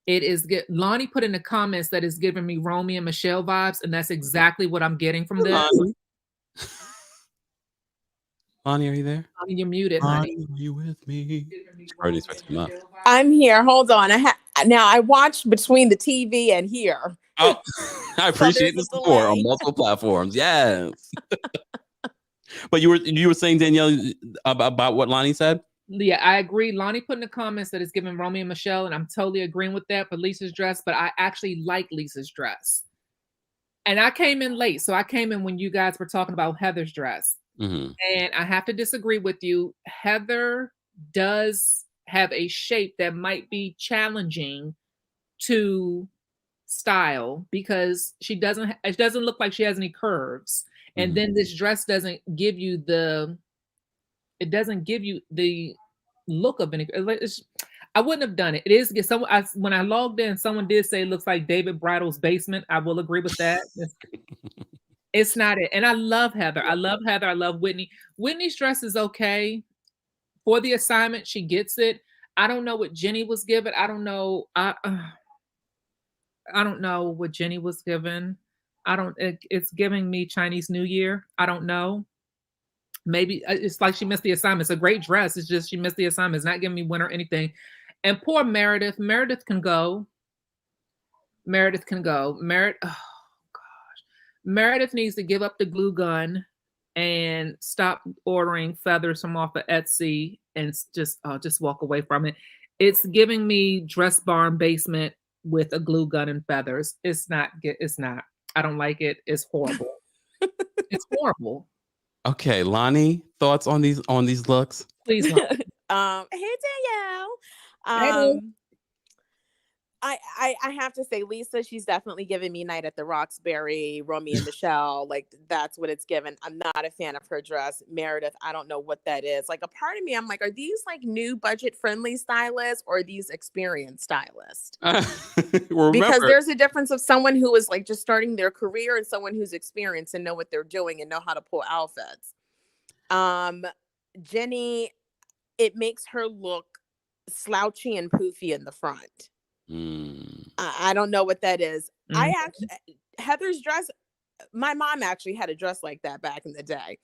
It is good. Lonnie put in the comments that it's giving me Romy and Michelle vibes, and that's exactly what I'm getting from this. Lonnie, are you there? Lonnie, you're muted, honey. Are you with me? I'm here. Hold on. Now I watch between the TV and here. Oh, I appreciate the support on multiple platforms. Yes. But you were saying, Danielle, about what Lonnie said? Yeah, I agree. Lonnie put in the comments that it's giving Romy and Michelle, and I'm totally agreeing with that for Lisa's dress, but I actually like Lisa's dress. And I came in late, so I came in when you guys were talking about Heather's dress. Mm-hmm. And I have to disagree with you. Heather does have a shape that might be challenging to style, because it doesn't look like she has any curves. And then this dress doesn't give you the look of any. I wouldn't have done it. It is when I logged in, someone did say it looks like David Bridal's basement. I will agree with that. It's not it. And I love Heather. I love Whitney. Whitney's dress is okay for the assignment. She gets it. I don't know what Jenny was given. I don't know. I don't know what Jenny was given. It's giving me Chinese New Year. I don't know. Maybe it's like she missed the assignment. It's a great dress. It's just she missed the assignment. It's not giving me winter or anything. And poor Meredith. Meredith can go. Meredith needs to give up the glue gun and stop ordering feathers from off of Etsy and just walk away from it. It's giving me Dress Barn basement with a glue gun and feathers. It's not. I don't like it. It's horrible. It's horrible. Okay, Lonnie, thoughts on these looks? Please. Hey Danielle. I have to say, Lisa, she's definitely giving me Night at the Roxbury, Romy and Michelle. Like, that's what it's given. I'm not a fan of her dress. Meredith, I don't know what that is. Like, a part of me, I'm like, are these like new budget-friendly stylists or are these experienced stylists? Because there's a difference of someone who is like just starting their career and someone who's experienced and know what they're doing and know how to pull outfits. Jenny, it makes her look slouchy and poofy in the front. I don't know what that is. Heather's dress, my mom actually had a dress like that back in the day.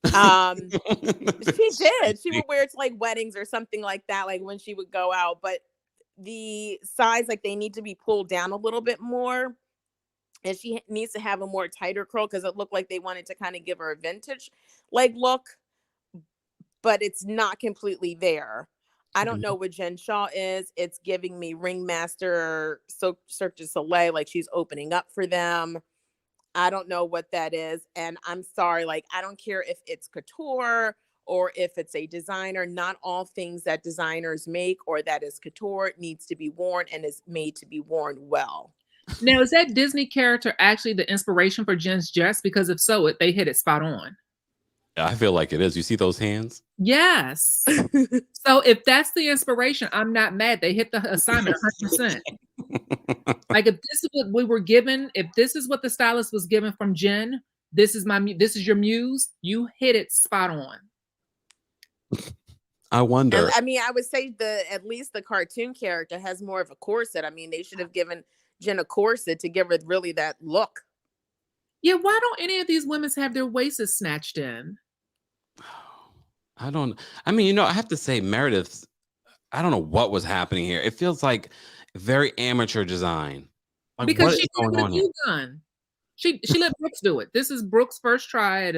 She did. She would wear it to like weddings or something like that, like when she would go out. But the sides, like they need to be pulled down a little bit more. And she needs to have a more tighter curl because it looked like they wanted to kind of give her a vintage like look. But it's not completely there. I don't know what Jen Shah is. It's giving me Ringmaster, Cirque du Soleil, like she's opening up for them. I don't know what that is. And I'm sorry, like, I don't care if it's couture or if it's a designer. Not all things that designers make or that is couture needs to be worn and is made to be worn well. Now, is that Disney character actually the inspiration for Jen's dress? Because if so, they hit it spot on. I feel like it is. You see those hands? Yes. So if that's the inspiration, I'm not mad. They hit the assignment 100%. Like if this is what we were given, if this is what the stylist was given from Jen, this is your muse, you hit it spot on. I wonder. I mean, I would say at least the cartoon character has more of a corset. I mean, they should have given Jen a corset to give her really that look. Yeah, why don't any of these women have their waists snatched in? I mean, I have to say Meredith, I don't know what was happening here. It feels like very amateur design. Like, because she did a glue gun. She let Brooks do it. This is Brooks' first try at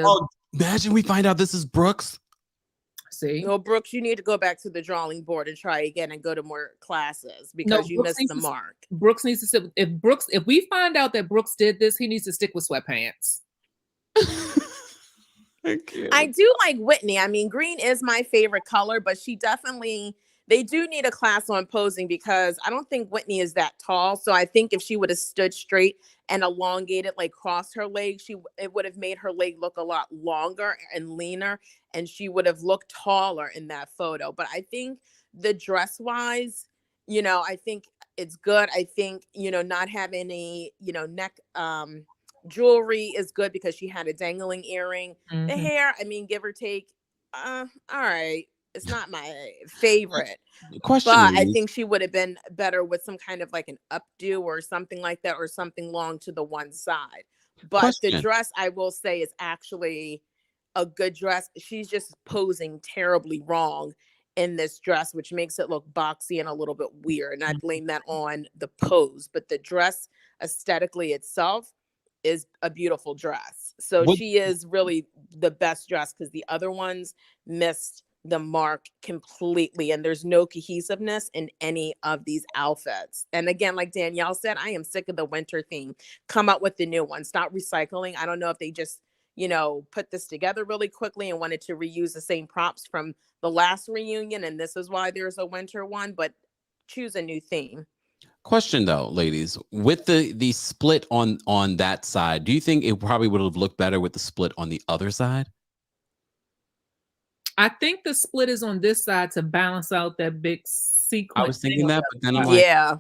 imagine we find out this is Brooks. See? No, Brooks, you need to go back to the drawing board and try again and go to more classes because you missed the mark. Brooks needs to sit. If we find out that Brooks did this, he needs to stick with sweatpants. I do like Whitney. I mean, green is my favorite color, but they they do need a class on posing because I don't think Whitney is that tall. So I think if she would have stood straight and elongated, like crossed her legs, it would have made her leg look a lot longer and leaner, and she would have looked taller in that photo. But I think the dress wise, I think it's good. I think, not having any, neck jewelry is good because she had a dangling earring. Mm-hmm. The hair, I mean, give or take, all right. It's not my favorite. But I think she would have been better with some kind of like an updo or something like that, or something long to the one side. But the dress, I will say, is actually a good dress. She's just posing terribly wrong in this dress, which makes it look boxy and a little bit weird. And I blame that on the pose. But the dress aesthetically itself is a beautiful dress. So she is really the best dress, because the other ones missed the mark completely, and there's no cohesiveness in any of these outfits. And again, like Danielle said, I am sick of the winter theme. Come up with the new one. Stop recycling. I don't know if they just put this together really quickly and wanted to reuse the same props from the last reunion, and this is why there's a winter one, but choose a new theme. Question though, ladies, with the split on that side, do you think it probably would have looked better with the split on the other side? I think the split is on this side to balance out that big sequence. I was thinking that, but then I'm like, yeah.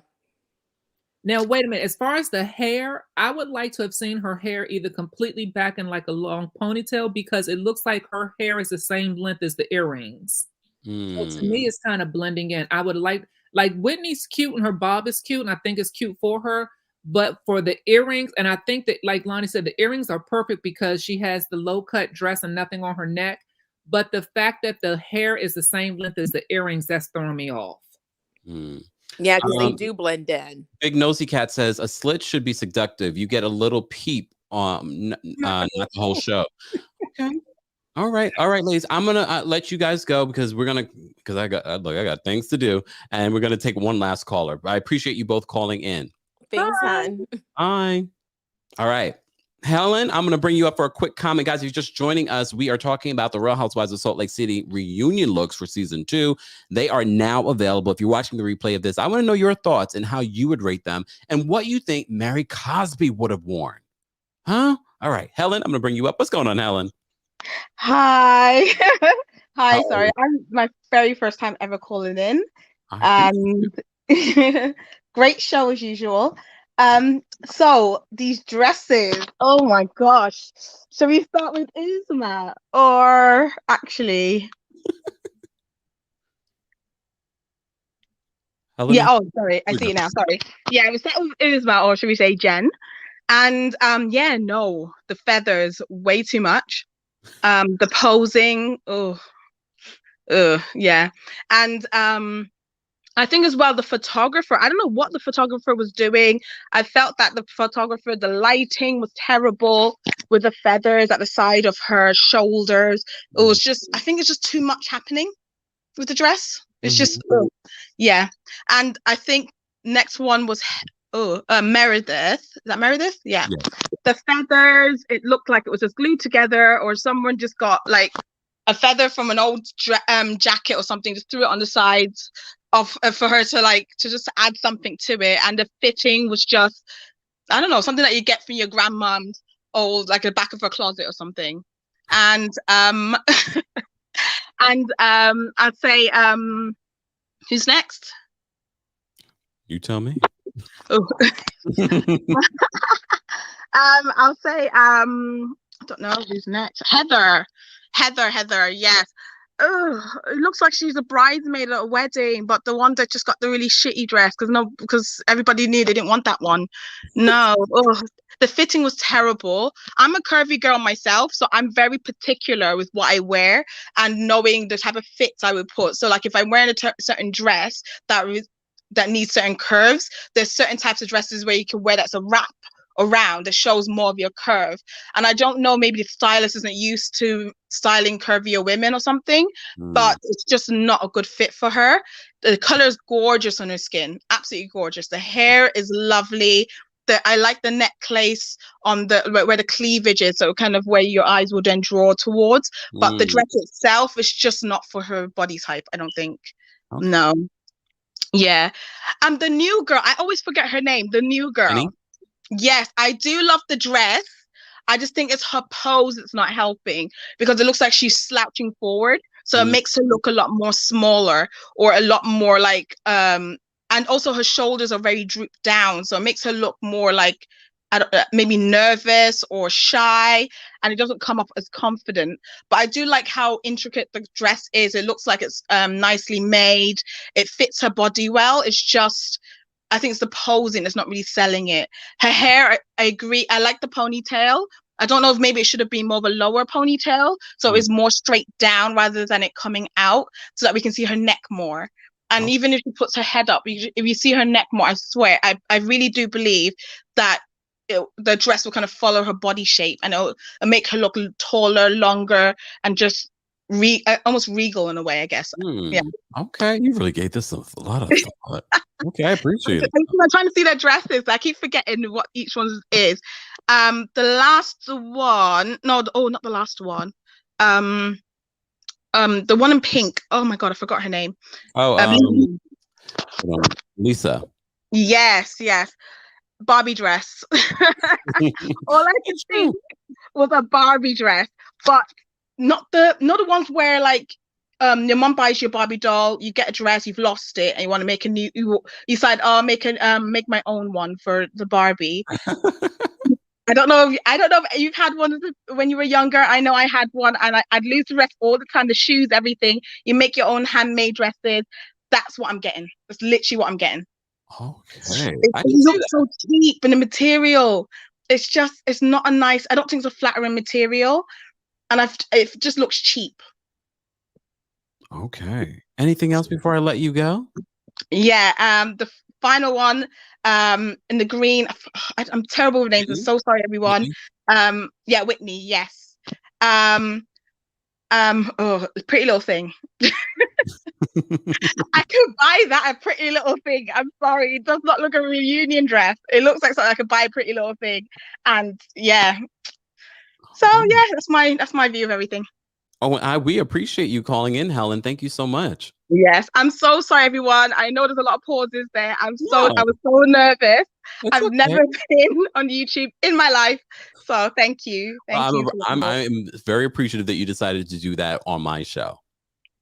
Now, wait a minute. As far as the hair, I would like to have seen her hair either completely back in like a long ponytail, because it looks like her hair is the same length as the earrings. So to me, it's kind of blending in. I would like Whitney's cute and her bob is cute, and I think it's cute for her. But for the earrings, and I think that, like Lonnie said, the earrings are perfect because she has the low cut dress and nothing on her neck. But the fact that the hair is the same length as the earrings, that's throwing me off. Yeah, because they do blend in. Big Nosy Cat says a slit should be seductive. You get a little peep, not the whole show. Okay. All right, ladies. I'm gonna let you guys go because I got things to do, and we're gonna take one last caller. I appreciate you both calling in. Thanks, hon. Bye. All right. Helen, I'm going to bring you up for a quick comment. Guys, if you're just joining us, we are talking about the Real Housewives of Salt Lake City reunion looks for season 2. They are now available. If you're watching the replay of this, I want to know your thoughts and how you would rate them and what you think Mary Cosby would have worn. Huh? All right, Helen, I'm going to bring you up. What's going on, Helen? Hi. Hi, sorry. I'm my very first time ever calling in. And great show as usual. So these dresses, oh my gosh. Shall we start with Uzma? Or actually Helen? Yeah, sorry, I see it now. Sorry. Yeah, we start with Uzma, or should we say Jen? And no, the feathers, way too much. The posing, yeah. And I think as well, the photographer, I don't know what the photographer was doing. I felt that the lighting was terrible with the feathers at the side of her shoulders. It was just, I think it's just too much happening with the dress. It's just, yeah. And I think next one was, Meredith. Is that Meredith? Yeah. The feathers, it looked like it was just glued together, or someone just got like a feather from an old jacket or something, just threw it on the sides of for her to just add something to it. And the fitting was just, I don't know, something that you get from your grandmom's old, like the back of her closet or something. And I'd say who's next? You tell me. I'll say I don't know who's next. Heather, yes. It looks like she's a bridesmaid at a wedding, but the one that just got the really shitty dress because everybody knew they didn't want that one. No, the fitting was terrible. I'm a curvy girl myself, so I'm very particular with what I wear and knowing the type of fits I would put. So like if I'm wearing a certain dress that needs certain curves, there's certain types of dresses where you can wear that's a wrap around that shows more of your curve. And I don't know, maybe the stylist isn't used to styling curvier women or something, but it's just not a good fit for her. The color is gorgeous on her skin, absolutely gorgeous. The hair is lovely. I like the necklace on where the cleavage is, so kind of where your eyes will then draw towards. But the dress itself is just not for her body type, I don't think. Okay. No. Yeah. The new girl, I always forget her name. The new girl. Whitney? Yes, I do love the dress. I just think it's her pose that's not helping because it looks like she's slouching forward. So it makes her look a lot more smaller or a lot more like and also her shoulders are very drooped down. So it makes her look more like maybe nervous or shy, and it doesn't come up as confident. But I do like how intricate the dress is. It looks like it's nicely made. It fits her body well. It's just, I think it's the posing that's not really selling it. Her hair, I agree. I like the ponytail. I don't know if maybe it should have been more of a lower ponytail, so it's more straight down rather than it coming out, so that we can see her neck more. And even if she puts her head up, if you see her neck more, I swear, I really do believe that the dress will kind of follow her body shape, and it'll make her look taller, longer, and just almost regal in a way, I guess. Yeah. Okay, you really gave this a lot of thought. Okay, I appreciate it. I'm trying to see their dresses. I keep forgetting what each one is. The last one, not the last one. The one in pink. Oh my god, I forgot her name. Lisa. Yes. Barbie dress. All I could think was a Barbie dress, but not the ones where like your mom buys your Barbie doll, you get a dress, you've lost it, and you want to make a new. You decide, make my own one for the Barbie. I don't know if you've had one when you were younger. I know I had one, and I'd lose the rest all the time. The shoes, everything. You make your own handmade dresses. That's what I'm getting. That's literally what I'm getting. Okay. It looks so cheap, and the material, it's not a nice. I don't think it's a flattering material, and it just looks cheap. Okay. Anything else before I let you go? Yeah. The final one, in the green. I'm terrible with names. I'm so sorry, everyone. Whitney? Yeah, Whitney. Yes. Pretty Little Thing. I could buy that, a Pretty Little Thing. I'm sorry, it does not look a reunion dress. It looks like something I could buy, a Pretty Little Thing. And yeah, so yeah, that's my view of everything. We appreciate you calling in, Helen. Thank you so much. Yes, I'm so sorry, everyone. I know there's a lot of pauses there. I was so nervous. I've never been on YouTube in my life, so thank you. I'm very appreciative that you decided to do that on my show.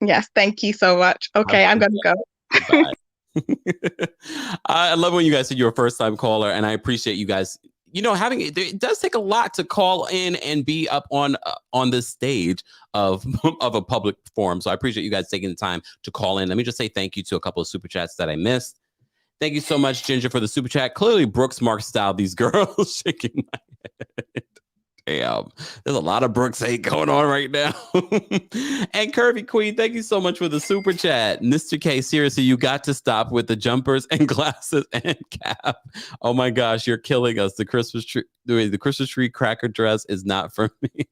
Yes, thank you so much. Okay, I'm gonna go. Bye. I love when you guys said you're a first-time caller, and I appreciate you guys. Having it does take a lot to call in and be up on this stage of a public forum. So I appreciate you guys taking the time to call in. Let me just say thank you to a couple of super chats that I missed. Thank you so much, Ginger, for the super chat. Clearly, Brooks Mark style these girls shaking my head. Damn, there's a lot of Brooks hate going on right now. And Curvy Queen, thank you so much for the super chat. Mr. K, seriously, you got to stop with the jumpers and glasses and cap. Oh my gosh, you're killing us. The Christmas tree cracker dress is not for me.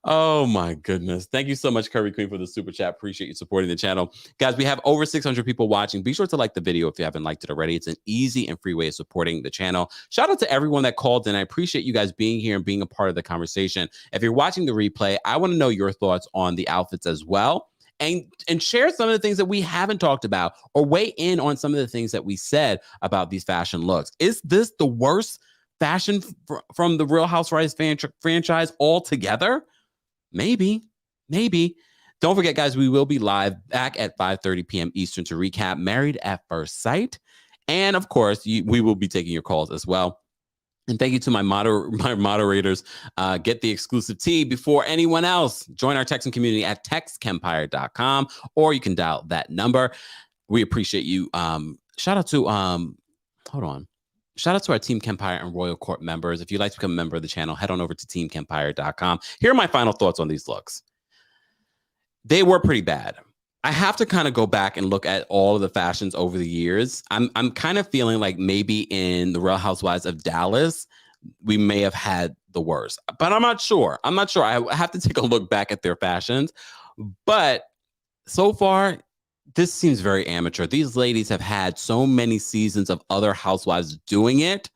Oh my goodness. Thank you so much, Curvy Queen, for the super chat. Appreciate you supporting the channel. Guys, we have over 600 people watching. Be sure to like the video if you haven't liked it already. It's an easy and free way of supporting the channel. Shout out to everyone that called in. I appreciate you guys being here and being a part of the conversation. If you're watching the replay, I want to know your thoughts on the outfits as well. And share some of the things that we haven't talked about, or weigh in on some of the things that we said about these fashion looks. Is this the worst fashion from the Real Housewives franchise altogether? Maybe. Don't forget, guys, we will be live back at 5:30 p.m. Eastern to recap Married at First Sight. And of course, we will be taking your calls as well. And thank you to my moderators. Get the exclusive tea before anyone else. Join our texting community at TheKempire.com, or you can dial that number. We appreciate you. Shout out to Shout out to our Team Kempire and Royal Court members. If you'd like to become a member of the channel, head on over to TeamKempire.com. Here are my final thoughts on these looks. They were pretty bad. I have to kind of go back and look at all of the fashions over the years. I'm kind of feeling like maybe in the Real Housewives of Dallas, we may have had the worst, but I'm not sure. I have to take a look back at their fashions, but so far, this seems very amateur. These ladies have had so many seasons of other housewives doing it,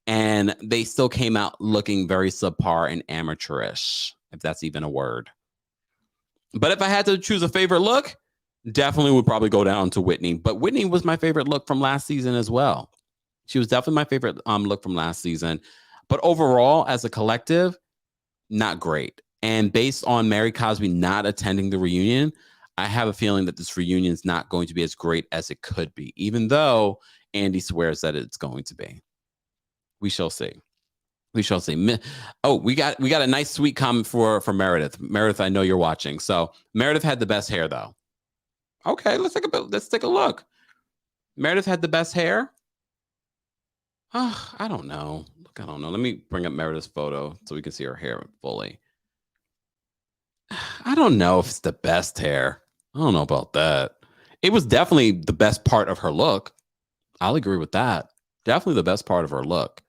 and they still came out looking very subpar and amateurish, if that's even a word. But if I had to choose a favorite look, definitely would probably go down to Whitney. But Whitney was my favorite look from last season as well. She was definitely my favorite look from last season. But overall, as a collective, not great. And based on Mary Cosby not attending the reunion, I have a feeling that this reunion is not going to be as great as it could be, even though Andy swears that it's going to be. We shall see. We shall see. Oh, we got a nice sweet comment for Meredith. Meredith, I know you're watching. So Meredith had the best hair, though. Okay, let's take a look. Meredith had the best hair. Oh, I don't know. Let me bring up Meredith's photo so we can see her hair fully. I don't know if it's the best hair. I don't know about that. It was definitely the best part of her look. I'll agree with that. Definitely the best part of her look.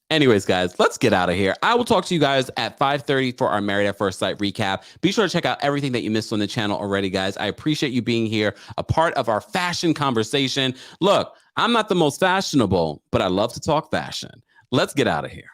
Anyways, guys, let's get out of here. I will talk to you guys at 5:30 for our Married at First Sight recap. Be sure to check out everything that you missed on the channel already, guys. I appreciate you being here, a part of our fashion conversation. Look, I'm not the most fashionable, but I love to talk fashion. Let's get out of here.